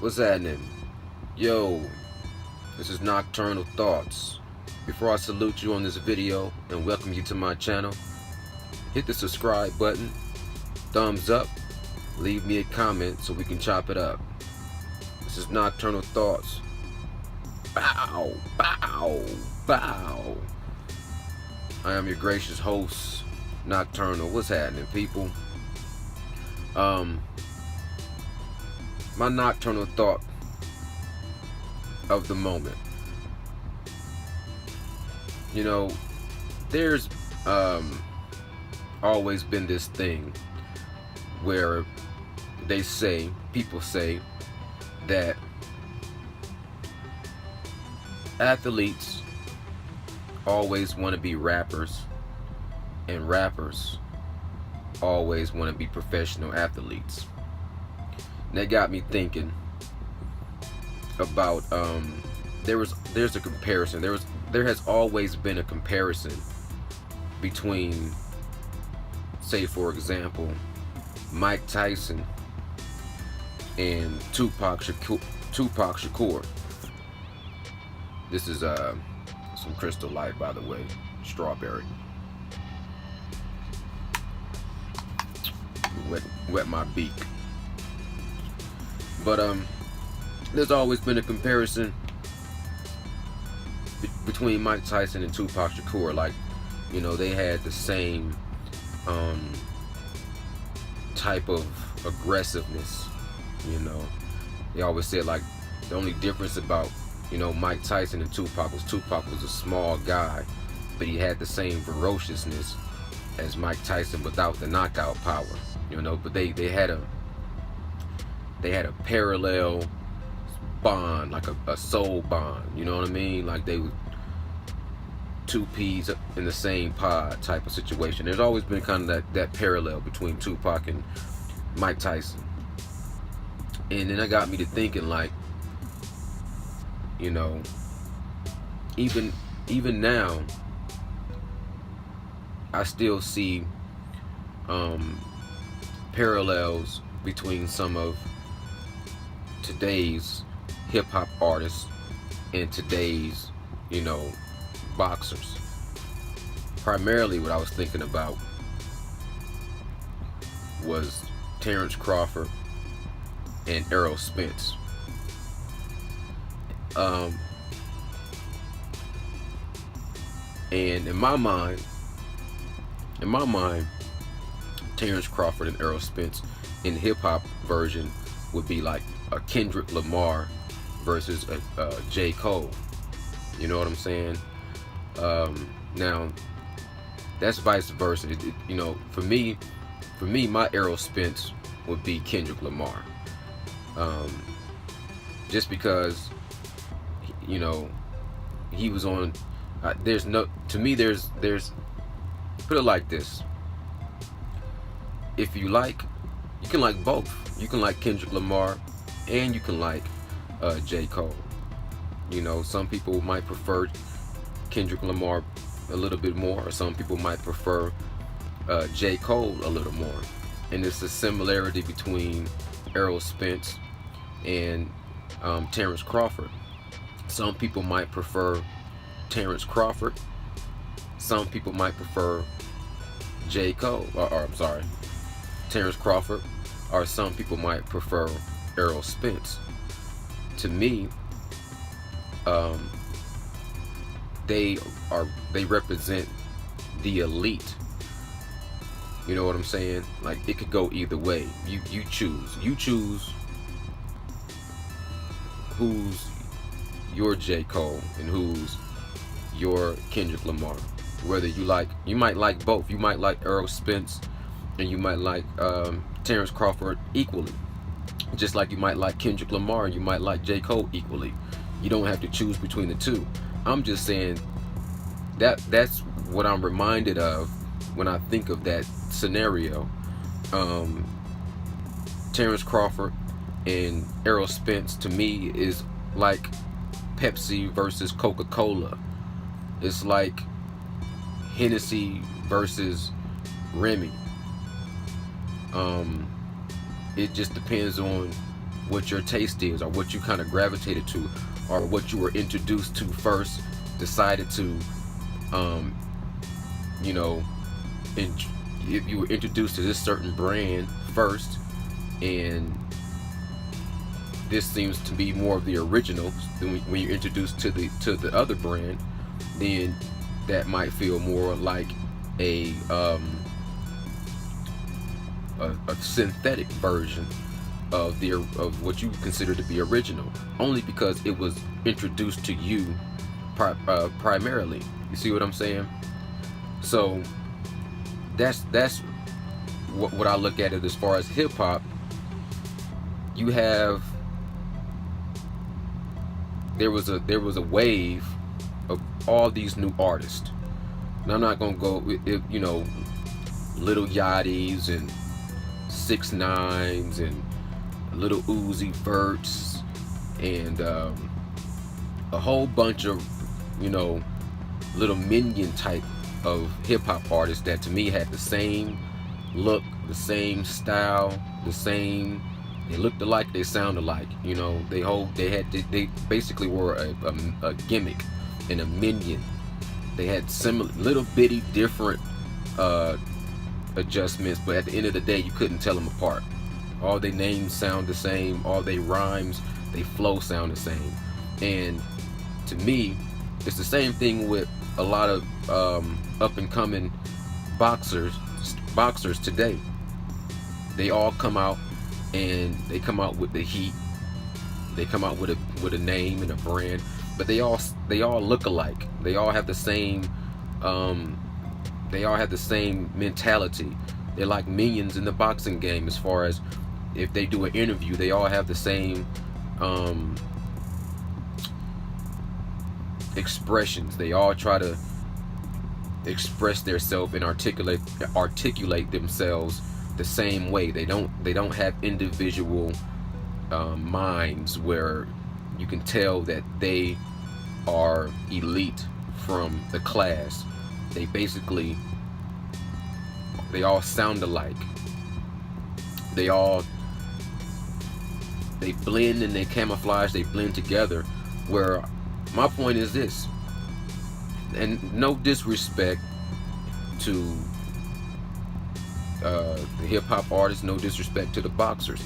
What's happening? Yo, this is Nocturnal Thoughts. Before I salute you on this video and welcome you to my channel, hit the subscribe button, thumbs up, leave me a comment so we can chop it up. This is Nocturnal Thoughts. Bow, bow, bow. I am your gracious host, Nocturnal. What's happening, people? My nocturnal thought of the moment. You know, there's always been this thing where people say that athletes always want to be rappers and rappers always want to be professional athletes. And that got me thinking about there's a comparison. There has always been a comparison between, say for example, Mike Tyson and Tupac Shakur. This is some Crystal Light, by the way, strawberry. Wet my beak. But there's always been a comparison between Mike Tyson and Tupac Shakur. Like, you know, they had the same type of aggressiveness. You know, they always said like the only difference about, you know, Mike Tyson and Tupac was a small guy, but he had the same ferociousness as Mike Tyson without the knockout power. You know, but they had a parallel bond, like a soul bond, you know what I mean? Like they were two peas in the same pod type of situation. There's always been kind of that parallel between Tupac and Mike Tyson. And then that got me to thinking, like, you know, even now I still see parallels between some of today's hip-hop artists and today's, you know, boxers. Primarily what I was thinking about was Terrance Crawford and Errol Spence. And in my mind, Terrance Crawford and Errol Spence in hip-hop version would be like a Kendrick Lamar versus a J. Cole. You know what I'm saying? Now, that's vice versa. You know, for me, my Errol Spence would be Kendrick Lamar. Just because, you know, he was on. There's put it like this. If you can like both. You can like Kendrick Lamar and you can like J. Cole. You know, some people might prefer Kendrick Lamar a little bit more, or some people might prefer J. Cole a little more. And it's a similarity between Errol Spence and Terrance Crawford. Some people might prefer Terrance Crawford. Some people might prefer J. Cole, or I'm sorry, Terrance Crawford, or some people might prefer Errol Spence. To me, they represent the elite. You know what I'm saying? Like, it could go either way. You choose who's your J. Cole and who's your Kendrick Lamar. Whether you might like both. You might like Errol Spence and you might like Terrance Crawford equally. Just like you might like Kendrick Lamar and you might like J. Cole equally. You don't have to choose between the two. I'm just saying that's what I'm reminded of when I think of that scenario. Terrance Crawford and Errol Spence to me is like Pepsi versus Coca-Cola. It's like Hennessy versus Remy. It just depends on what your taste is, or what you kind of gravitated to, or what you were introduced to first, decided to, um, you know, if you were introduced to this certain brand first, and this seems to be more of the original, when you're introduced to the other brand, then that might feel more like a a synthetic version of what you consider to be original, only because it was introduced to you primarily. You see what I'm saying? So that's what I look at it as far as hip hop. You have there was a wave of all these new artists. And I'm not gonna go with Little Yachty's and 6ix9ine's and Little Uzi Verts and a whole bunch of little minion type of hip hop artists that to me had the same look, the same style, the same. They looked alike, they sound alike. They basically were a gimmick and a minion. They had similar, little bitty different adjustments, but at the end of the day, you couldn't tell them apart. All their names sound the same. All their rhymes, they flow sound the same. And to me, it's the same thing with a lot of up and coming boxers today. They all come out and they come out with the heat. They come out with a name and a brand, but they all look alike. They all have the same mentality. They're like minions in the boxing game. As far as if they do an interview, they all have the same expressions. They all try to express themselves and articulate themselves the same way. They don't have individual minds where you can tell that they are elite from the class. They all sound alike. They blend and they camouflage, they blend together. Where my point is this, and no disrespect to the hip hop artists, no disrespect to the boxers.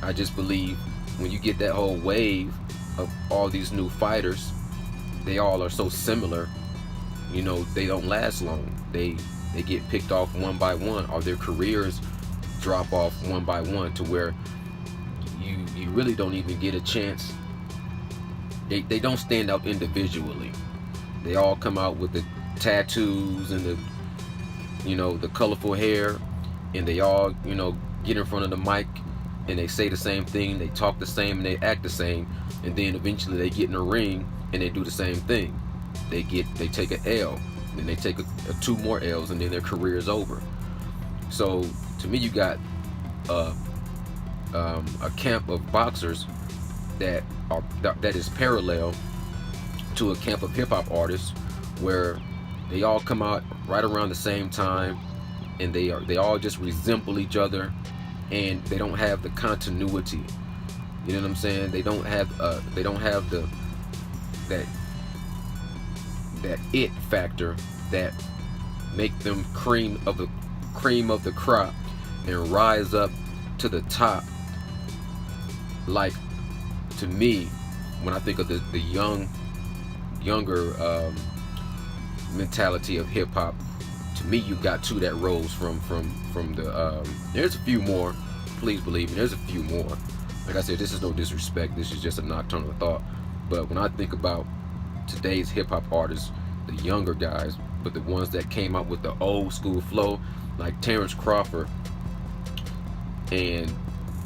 I just believe when you get that whole wave of all these new fighters, they all are so similar. They don't last long. They get picked off one by one, or their careers drop off one by one, to where you really don't even get a chance. They don't stand out individually. They all come out with the tattoos and the colorful hair, and they all get in front of the mic and they say the same thing, they talk the same, and they act the same, and then eventually they get in the ring and they do the same thing. They take an L, then they take a 2 more L's, and then their career is over. So to me, you got a camp of boxers that is parallel to a camp of hip hop artists, where they all come out right around the same time, and they all just resemble each other, and they don't have the continuity. You know what I'm saying? They don't have that it factor that make them cream of the crop and rise up to the top. Like, to me, when I think of the younger mentality of hip hop, to me, you got 2 that rose from the. There's a few more. Please believe me, there's a few more. Like I said, this is no disrespect. This is just a nocturnal thought. But when I think about today's hip hop artists, the younger guys, but the ones that came out with the old school flow, like Terrance Crawford and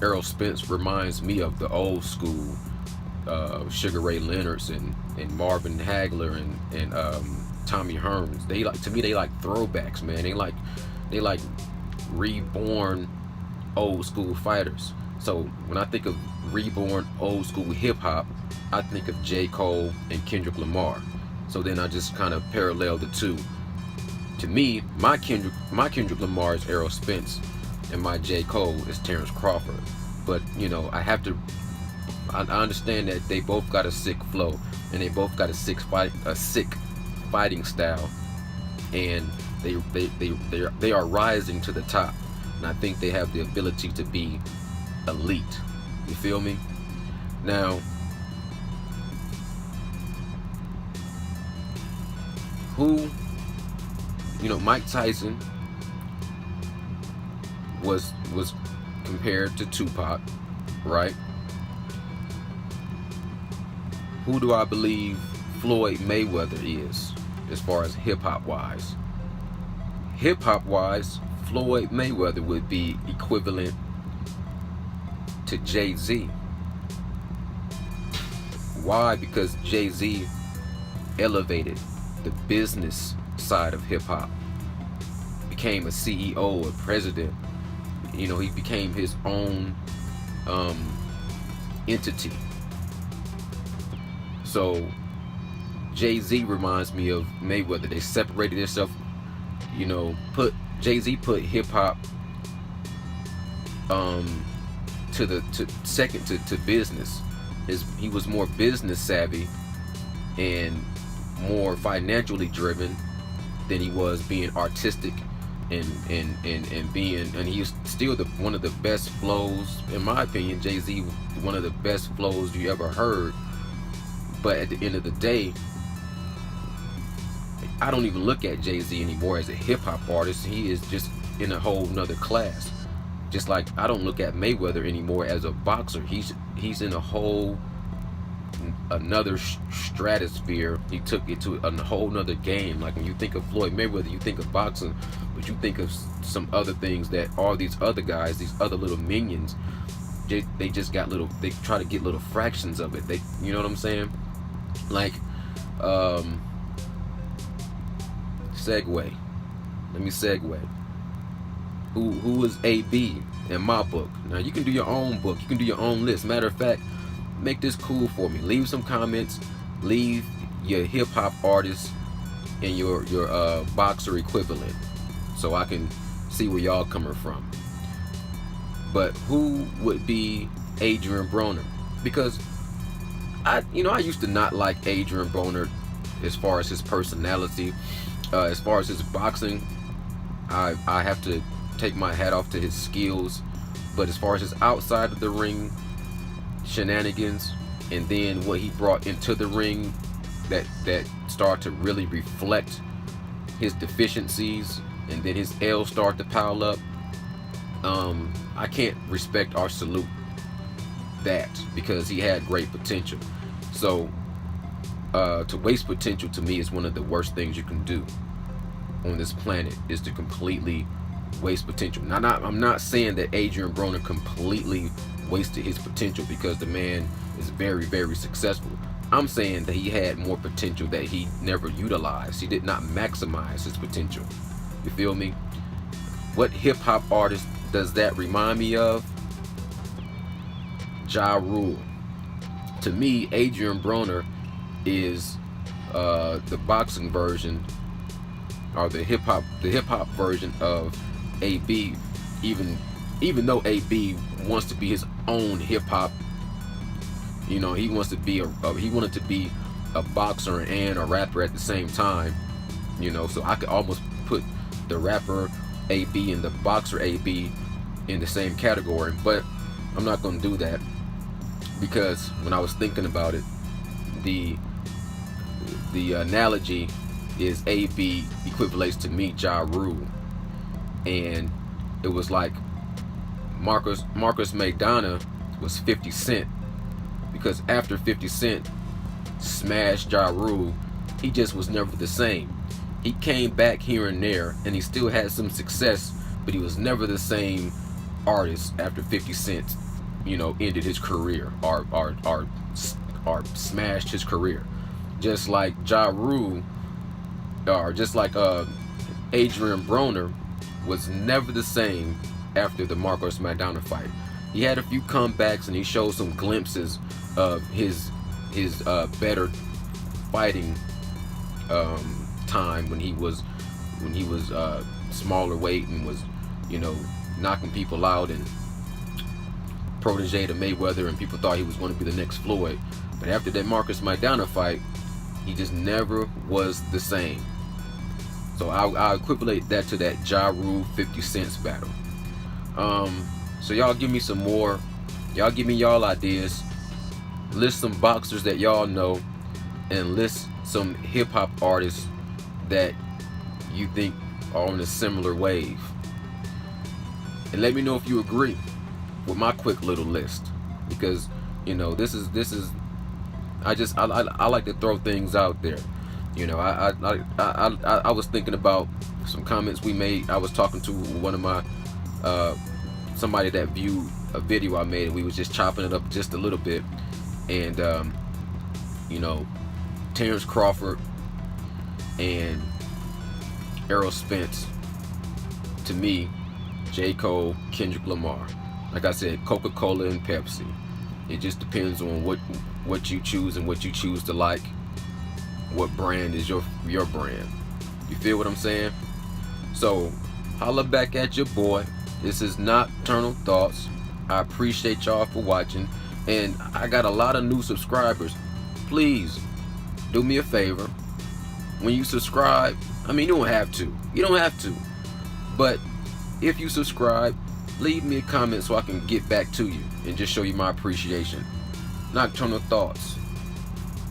Errol Spence, reminds me of the old school Sugar Ray Leonard's and Marvin Hagler and Tommy Hearns. To me they like throwbacks, man. They like reborn old school fighters. So when I think of reborn old school hip hop, I think of J. Cole and Kendrick Lamar. So then I just kind of parallel the two. To me, my Kendrick Lamar is Errol Spence, and my J. Cole is Terrance Crawford. But I have to I understand that they both got a sick flow, and they both got a sick fighting style, and they are rising to the top, and I think they have the ability to be elite. You feel me? Now, who, Mike Tyson was compared to Tupac, right? Who do I believe Floyd Mayweather is, as far as hip-hop wise? Hip-hop wise, Floyd Mayweather would be equivalent to Jay-Z. Why? Because Jay-Z elevated the business side of hip-hop, became a CEO, a president. He became his own entity. So Jay-Z reminds me of Mayweather. They separated themselves. Jay-Z put hip-hop to second to business. He was more business savvy and more financially driven than he was being artistic and being, and he's still one of the best flows, in my opinion. Jay-Z, one of the best flows you ever heard. But at the end of the day, I don't even look at Jay-Z anymore as a hip-hop artist. He is just in a whole nother class. Just like I don't look at Mayweather anymore as a boxer. He's in a whole another stratosphere. He took it to a whole nother game. Like when you think of Floyd Mayweather, you think of boxing, but you think of some other things that all these other guys, these other little minions, they just got little, they try to get little fractions of it. You know what I'm saying? Like, segue. Let me segue. Who is AB in my book? Now you can do your own book. You can do your own list. Matter of fact, make this cool for me. Leave some comments. Leave your hip hop artist and your boxer equivalent, so I can see where y'all coming from. But who would be Adrian Broner? Because I used to not like Adrian Broner as far as his personality, as far as his boxing. I have to take my hat off to his skills, but as far as his outside of the ring shenanigans, and then what he brought into the ring that start to really reflect his deficiencies, and then his L's start to pile up, I can't respect or salute that, because he had great potential. So to waste potential, to me, is one of the worst things you can do on this planet, is to completely waste potential. Now, I'm not saying that Adrian Broner completely wasted his potential, because the man is very, very successful. I'm saying that he had more potential that he never utilized. He did not maximize his potential. You feel me? What hip-hop artist does that remind me of? Ja Rule. To me, Adrian Broner is the boxing version, or the hip hop version of AB. Even though AB wants to be his own hip hop, he wanted to be a boxer and a rapper at the same time. So I could almost put the rapper AB and the boxer AB in the same category, but I'm not going to do that, because when I was thinking about it, the analogy is AB equivalates to me, Ja Rule, and it was like Marcus Maidana was 50 Cent, because after 50 Cent smashed Ja Rule, he just was never the same. He came back here and there, and he still had some success, but he was never the same artist after 50 Cent, ended his career or smashed his career. Just like Ja Rule, or just like Adrian Broner was never the same after the Marcos Maidana fight. He had a few comebacks, and he showed some glimpses of his better fighting time when he was smaller weight and was knocking people out and protege to Mayweather, and people thought he was going to be the next Floyd. But after that Marcus Maidana fight, he just never was the same. So I'll equivalent that to that Ja Rule 50 Cent battle. So y'all give me some more. Y'all give me y'all ideas. List some boxers that y'all know, and list some hip hop artists that you think are on a similar wave. And let me know if you agree with my quick little list, because you know this is I like to throw things out there. You know, I was thinking about some comments we made. I was talking to one of my somebody that viewed a video I made, and we was just chopping it up just a little bit. And you know, Terrance Crawford and Errol Spence, to me, J. Cole, Kendrick Lamar. Like I said, Coca-Cola and Pepsi. It just depends on what you choose and what you choose to like. What brand is your brand? You feel what I'm saying? So holla back at your boy. This is Nocturnal Thoughts. I appreciate y'all for watching, and I got a lot of new subscribers. Please do me a favor. When you subscribe, I mean, you don't have to, but if you subscribe, leave me a comment so I can get back to you and just show you my appreciation. Nocturnal Thoughts.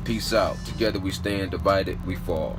Peace out. Together we stand, divided we fall.